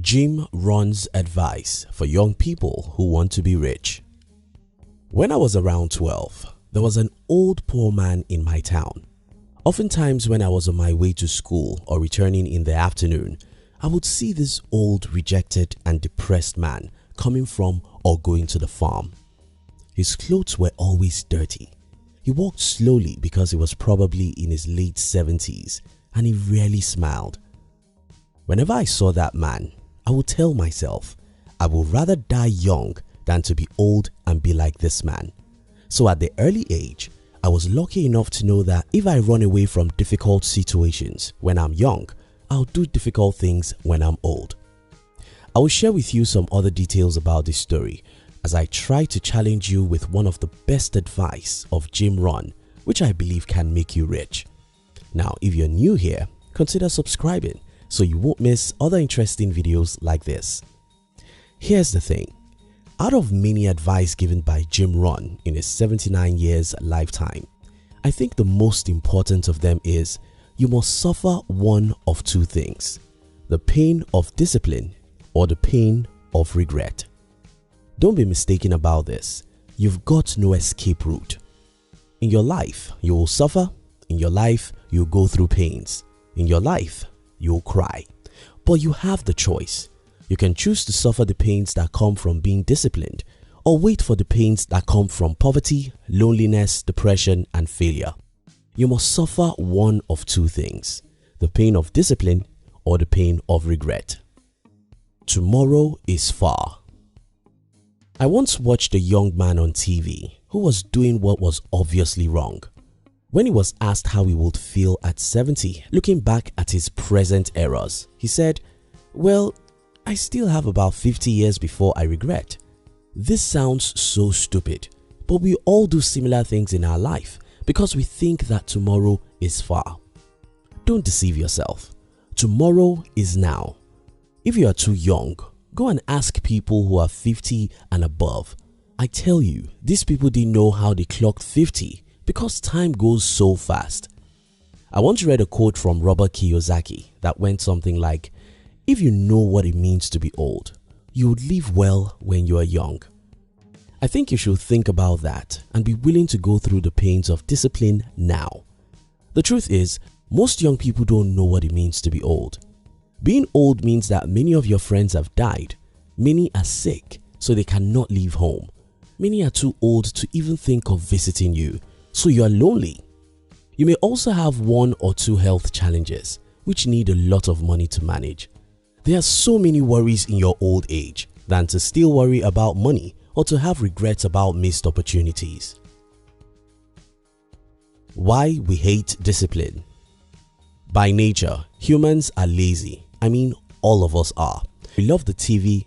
Jim Rohn's advice for young people who want to be rich. When I was around 12, there was an old poor man in my town. Oftentimes when I was on my way to school or returning in the afternoon, I would see this old, rejected and depressed man coming from or going to the farm. His clothes were always dirty. He walked slowly because he was probably in his late 70s and he rarely smiled. Whenever I saw that man, I would tell myself, I would rather die young than to be old and be like this man. So at the early age, I was lucky enough to know that if I run away from difficult situations when I'm young, I'll do difficult things when I'm old. I will share with you some other details about this story as I try to challenge you with one of the best advice of Jim Rohn, which I believe can make you rich. Now, if you're new here, consider subscribing so you won't miss other interesting videos like this. Here's the thing. Out of many advice given by Jim Rohn in his 79 years lifetime, I think the most important of them is you must suffer one of two things: the pain of discipline or the pain of regret. Don't be mistaken about this. You've got no escape route. In your life, you will suffer. In your life, you'll go through pains. In your life, you'll cry. But you have the choice. You can choose to suffer the pains that come from being disciplined or wait for the pains that come from poverty, loneliness, depression and failure. You must suffer one of two things: the pain of discipline or the pain of regret. Tomorrow is far. I once watched a young man on TV who was doing what was obviously wrong. When he was asked how he would feel at 70, looking back at his present errors, he said, "Well, I still have about 50 years before I regret." This sounds so stupid, but we all do similar things in our life because we think that tomorrow is far. Don't deceive yourself. Tomorrow is now. If you are too young, go and ask people who are 50 and above. I tell you, these people didn't know how they clocked 50 because time goes so fast. I once read a quote from Robert Kiyosaki that went something like, "If you know what it means to be old, you would live well when you are young." I think you should think about that and be willing to go through the pains of discipline now. The truth is, most young people don't know what it means to be old. Being old means that many of your friends have died, many are sick so they cannot leave home, many are too old to even think of visiting you, so you are lonely. You may also have one or two health challenges which need a lot of money to manage. There are so many worries in your old age than to still worry about money or to have regrets about missed opportunities. Why we hate discipline. By nature, humans are lazy. I mean, all of us are. We love the TV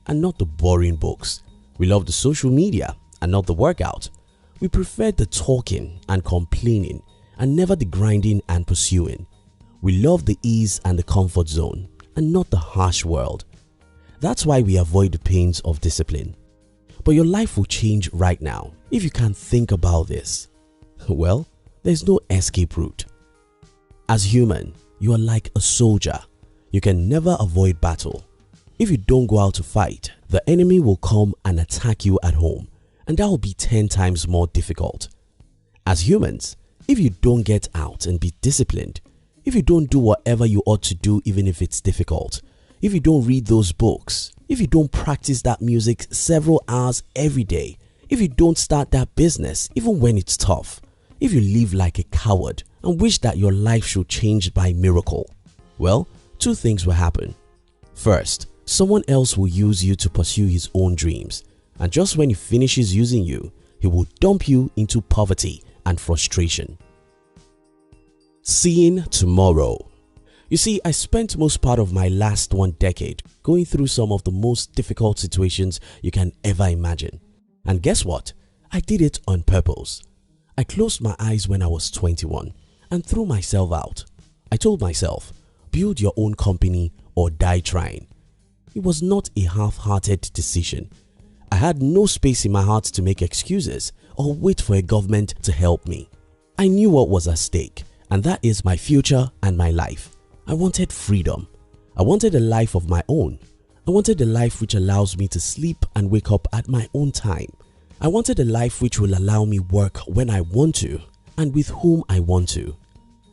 and not the boring books. We love the social media and not the workout. We prefer the talking and complaining and never the grinding and pursuing. We love the ease and the comfort zone and not the harsh world. That's why we avoid the pains of discipline. But your life will change right now if you can think about this. Well, there's no escape route. As human, you are like a soldier. You can never avoid battle. If you don't go out to fight, the enemy will come and attack you at home, and that will be 10 times more difficult. As humans, if you don't get out and be disciplined, if you don't do whatever you ought to do even if it's difficult, if you don't read those books, if you don't practice that music several hours every day, if you don't start that business even when it's tough, if you live like a coward and wish that your life should change by miracle, well, two things will happen. First, someone else will use you to pursue his own dreams, and just when he finishes using you, he will dump you into poverty and frustration. Seeing tomorrow. You see, I spent most part of my last 1 decade going through some of the most difficult situations you can ever imagine. And guess what? I did it on purpose. I closed my eyes when I was 21 and threw myself out. I told myself, build your own company or die trying. It was not a half-hearted decision. I had no space in my heart to make excuses or wait for a government to help me. I knew what was at stake, and that is my future and my life. I wanted freedom. I wanted a life of my own. I wanted a life which allows me to sleep and wake up at my own time. I wanted a life which will allow me work when I want to and with whom I want to.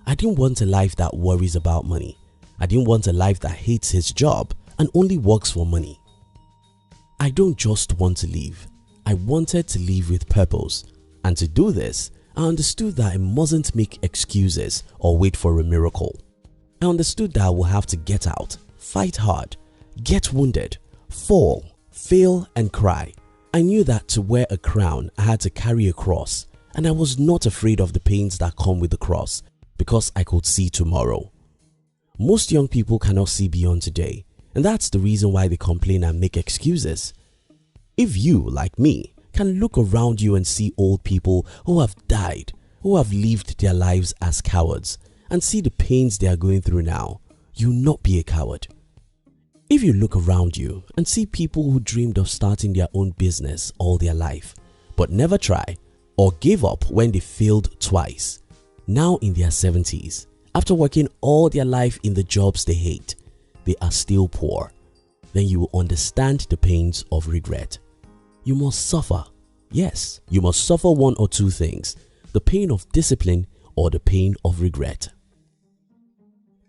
I didn't want a life that worries about money. I didn't want a life that hates his job and only works for money. I don't just want to live. I wanted to live with purpose, and to do this, I understood that I mustn't make excuses or wait for a miracle. I understood that I will have to get out, fight hard, get wounded, fall, fail and cry. I knew that to wear a crown, I had to carry a cross, and I was not afraid of the pains that come with the cross because I could see tomorrow. Most young people cannot see beyond today, and that's the reason why they complain and make excuses. If you, like me, can look around you and see old people who have died, who have lived their lives as cowards, and see the pains they are going through now, you'll not be a coward. If you look around you and see people who dreamed of starting their own business all their life, but never try or gave up when they failed twice, now in their 70s, after working all their life in the jobs they hate, they are still poor, then you will understand the pains of regret. You must suffer. Yes, you must suffer one or two things, the pain of discipline or the pain of regret.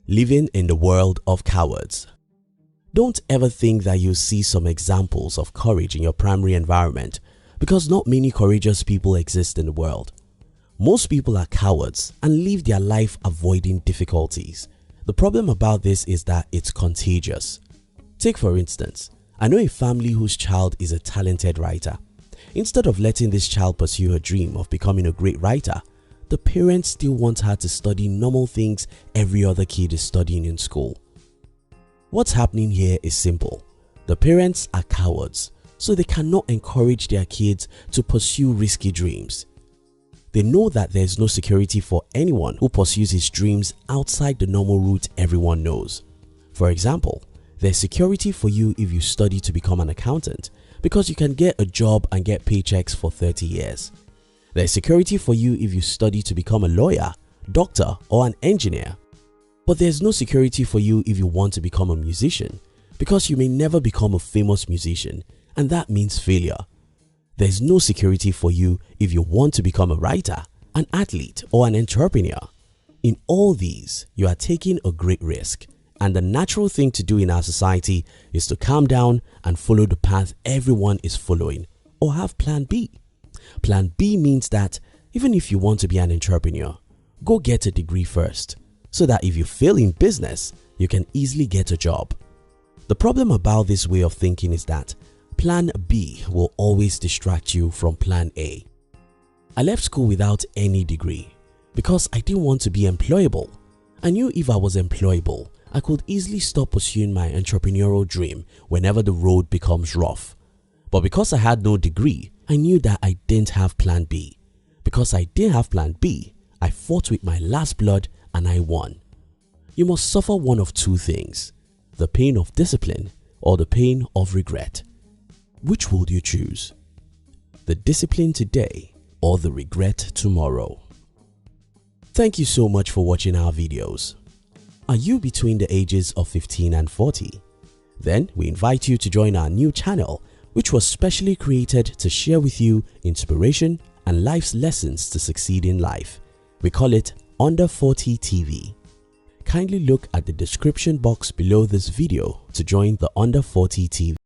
Living in the world of cowards. Don't ever think that you'll see some examples of courage in your primary environment, because not many courageous people exist in the world. Most people are cowards and live their life avoiding difficulties. The problem about this is that it's contagious. Take for instance, I know a family whose child is a talented writer. Instead of letting this child pursue her dream of becoming a great writer, the parents still want her to study normal things every other kid is studying in school. What's happening here is simple. The parents are cowards, so they cannot encourage their kids to pursue risky dreams. They know that there is no security for anyone who pursues his dreams outside the normal route everyone knows. For example, there's security for you if you study to become an accountant because you can get a job and get paychecks for 30 years. There's security for you if you study to become a lawyer, doctor or an engineer. But there's no security for you if you want to become a musician because you may never become a famous musician, and that means failure. There's no security for you if you want to become a writer, an athlete or an entrepreneur. In all these, you are taking a great risk, and the natural thing to do in our society is to calm down and follow the path everyone is following, or have plan B. Plan B means that even if you want to be an entrepreneur, go get a degree first, so that if you fail in business, you can easily get a job. The problem about this way of thinking is that plan B will always distract you from plan A. I left school without any degree because I didn't want to be employable. I knew if I was employable, I could easily stop pursuing my entrepreneurial dream whenever the road becomes rough. But because I had no degree, I knew that I didn't have plan B. Because I didn't have plan B, I fought with my last blood and I won. You must suffer one of two things, the pain of discipline or the pain of regret. Which would you choose? The discipline today or the regret tomorrow? Thank you so much for watching our videos. Are you between the ages of 15 and 40? Then we invite you to join our new channel, which was specially created to share with you inspiration and life's lessons to succeed in life. We call it Under 40 TV. Kindly look at the description box below this video to join the Under 40 TV.